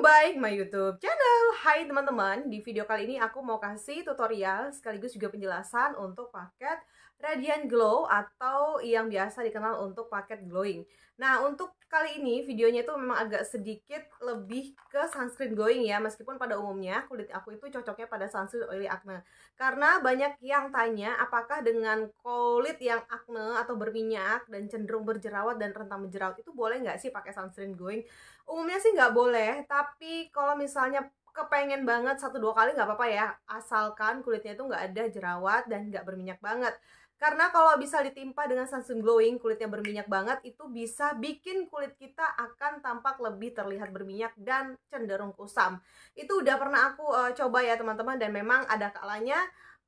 Welcome back my YouTube channel. Hai teman-teman, di video kali ini aku mau kasih tutorial sekaligus juga penjelasan untuk paket Radiant Glow atau yang biasa dikenal untuk paket glowing. Nah, untuk kali ini videonya itu memang agak sedikit lebih ke sunscreen glowing ya, meskipun pada umumnya kulit aku itu cocoknya pada sunscreen oily acne. Karena banyak yang tanya apakah dengan kulit yang acne atau berminyak dan cenderung berjerawat dan rentan berjerawat itu boleh nggak sih pakai sunscreen glowing? Umumnya sih nggak boleh, tapi kalau misalnya kepengen banget 1-2 kali nggak apa-apa ya, asalkan kulitnya itu nggak ada jerawat dan nggak berminyak banget. Karena kalau bisa ditimpa dengan sunscreen glowing, kulitnya berminyak banget, itu bisa bikin kulit kita akan tampak lebih terlihat berminyak dan cenderung kusam. Itu udah pernah aku coba ya teman-teman, dan memang ada kalanya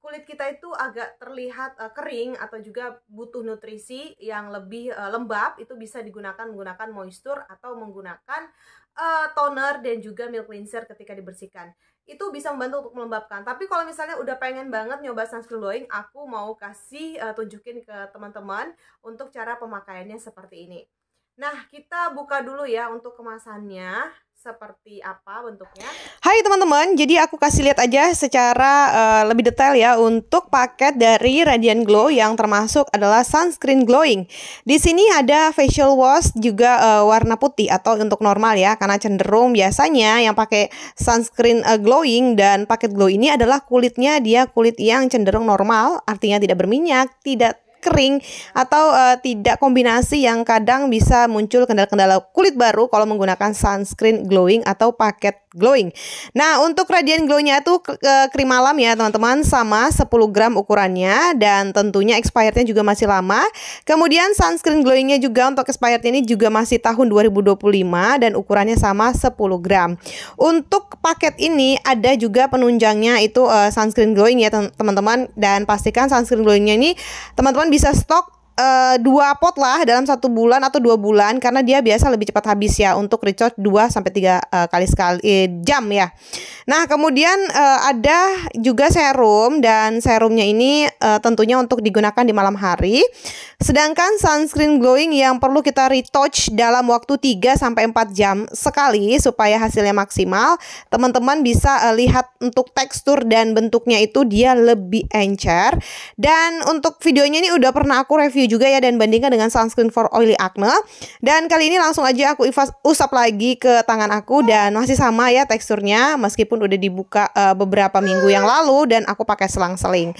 kulit kita itu agak terlihat kering atau juga butuh nutrisi yang lebih lembab. Itu bisa digunakan menggunakan moisture atau menggunakan toner dan juga milk cleanser ketika dibersihkan. Itu bisa membantu untuk melembabkan. Tapi kalau misalnya udah pengen banget nyoba sunscreen glowing, aku mau kasih tunjukin ke teman-teman untuk cara pemakaiannya seperti ini. Nah, kita buka dulu ya untuk kemasannya seperti apa bentuknya. Hai teman-teman, jadi aku kasih lihat aja secara lebih detail ya untuk paket dari Radiant Glow yang termasuk adalah sunscreen glowing. Di sini ada facial wash juga warna putih atau untuk normal ya, karena cenderung biasanya yang pakai sunscreen glowing dan paket glow ini adalah kulitnya dia kulit yang cenderung normal, artinya tidak berminyak, tidak kering atau tidak kombinasi yang kadang bisa muncul kendala-kendala kulit baru kalau menggunakan sunscreen glowing atau paket glowing. Nah, untuk Radiant Glow-nya itu krim malam ya teman-teman, sama 10 gram ukurannya dan tentunya expirednya juga masih lama. Kemudian sunscreen glowing-nya juga untuk expirednya ini juga masih tahun 2025 dan ukurannya sama 10 gram. Untuk paket ini ada juga penunjangnya itu sunscreen glowing ya teman-teman, dan pastikan sunscreen glowing-nya ini teman-teman bisa stok 2 pot lah dalam 1 bulan atau 2 bulan, karena dia biasa lebih cepat habis ya untuk recharge 2-3 kali jam ya. Nah, kemudian ada juga serum, dan serumnya ini tentunya untuk digunakan di malam hari. Sedangkan sunscreen glowing yang perlu kita retouch dalam waktu 3-4 jam sekali supaya hasilnya maksimal. Teman-teman bisa lihat untuk tekstur dan bentuknya itu dia lebih encer. Dan untuk videonya ini udah pernah aku review juga ya dan bandingkan dengan sunscreen for oily acne. Dan kali ini langsung aja aku usap lagi ke tangan aku dan masih sama ya teksturnya, meskipun udah dibuka beberapa minggu yang lalu dan aku pakai selang-seling.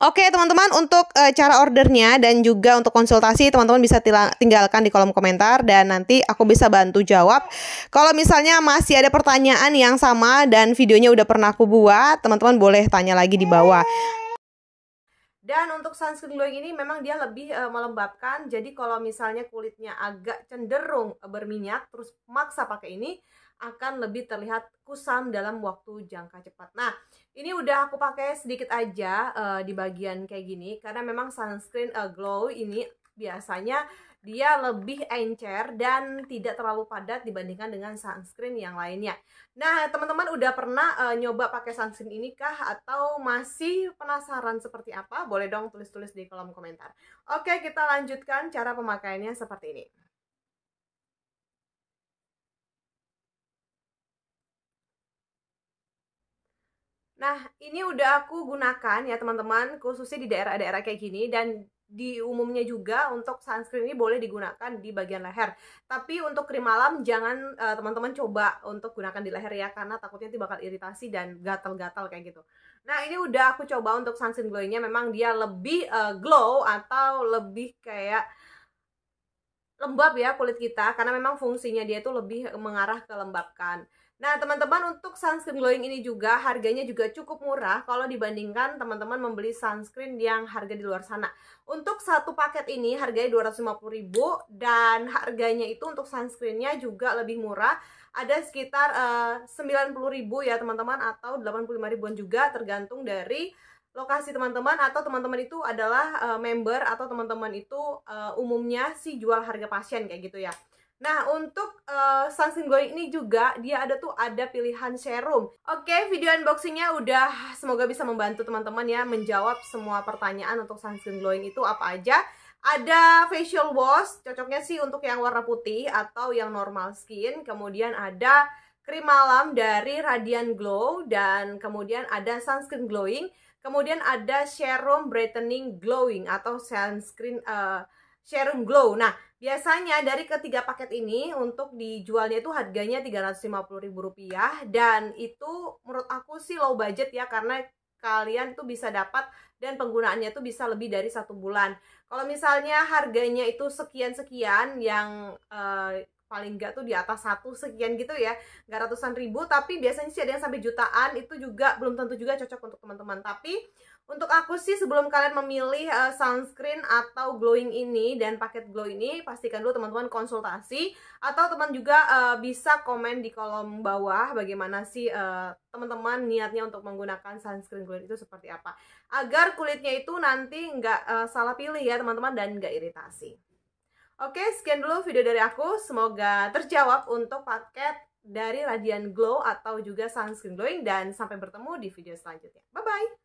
Oke teman-teman, untuk cara ordernya dan juga untuk konsultasi teman-teman bisa tinggalkan di kolom komentar dan nanti aku bisa bantu jawab. Kalau misalnya masih ada pertanyaan yang sama dan videonya udah pernah aku buat, teman-teman boleh tanya lagi di bawah. Dan untuk sunscreen glowing ini memang dia lebih melembabkan. Jadi kalau misalnya kulitnya agak cenderung berminyak terus maksa pakai ini, akan lebih terlihat kusam dalam waktu jangka cepat. Nah, ini udah aku pakai sedikit aja di bagian kayak gini, karena memang sunscreen glow ini biasanya dia lebih encer dan tidak terlalu padat dibandingkan dengan sunscreen yang lainnya. Nah, teman-teman udah pernah nyoba pakai sunscreen ini kah? Atau masih penasaran seperti apa? Boleh dong tulis-tulis di kolom komentar. Oke, kita lanjutkan cara pemakaiannya seperti ini. Nah, ini udah aku gunakan ya teman-teman, khususnya di daerah-daerah kayak gini, dan di umumnya juga untuk sunscreen ini boleh digunakan di bagian leher. Tapi untuk krim malam jangan teman-teman coba untuk gunakan di leher ya, karena takutnya nanti bakal iritasi dan gatal-gatal kayak gitu. Nah, ini udah aku coba untuk sunscreen glowingnya, memang dia lebih glow atau lebih kayak lembab ya kulit kita, karena memang fungsinya dia itu lebih mengarah ke lembabkan. Nah teman-teman, untuk sunscreen glowing ini juga harganya juga cukup murah kalau dibandingkan teman-teman membeli sunscreen yang harga di luar sana. Untuk satu paket ini harganya 250.000 dan harganya itu untuk sunscreennya juga lebih murah. Ada sekitar 90.000 ya teman-teman, atau 85 ribuan juga tergantung dari lokasi teman-teman, atau teman-teman itu adalah member, atau teman-teman itu umumnya sih jual harga pasien kayak gitu ya. Nah, untuk sunscreen glowing ini juga dia ada pilihan serum. Oke, video unboxingnya udah, semoga bisa membantu teman-teman ya menjawab semua pertanyaan untuk sunscreen glowing itu apa aja. Ada facial wash, cocoknya sih untuk yang warna putih atau yang normal skin. Kemudian ada krim malam dari Radiant Glow, dan kemudian ada sunscreen glowing, kemudian ada serum brightening glowing atau sunscreen serum glow. Nah, biasanya dari ketiga paket ini untuk dijualnya itu harganya Rp350.000, dan itu menurut aku sih low budget ya, karena kalian tuh bisa dapat dan penggunaannya tuh bisa lebih dari 1 bulan. Kalau misalnya harganya itu sekian-sekian, yang paling nggak tuh di atas 1 sekian gitu ya, nggak ratusan ribu, tapi biasanya sih ada yang sampai jutaan, itu juga belum tentu juga cocok untuk teman-teman. Tapi untuk aku sih, sebelum kalian memilih sunscreen atau glowing ini dan paket glow ini, pastikan dulu teman-teman konsultasi, atau teman juga bisa komen di kolom bawah bagaimana sih teman-teman niatnya untuk menggunakan sunscreen glowing itu seperti apa, agar kulitnya itu nanti nggak salah pilih ya teman-teman, dan nggak iritasi. Oke, sekian dulu video dari aku, semoga terjawab untuk paket dari Radiant Glow atau juga sunscreen glowing, dan sampai bertemu di video selanjutnya. Bye bye.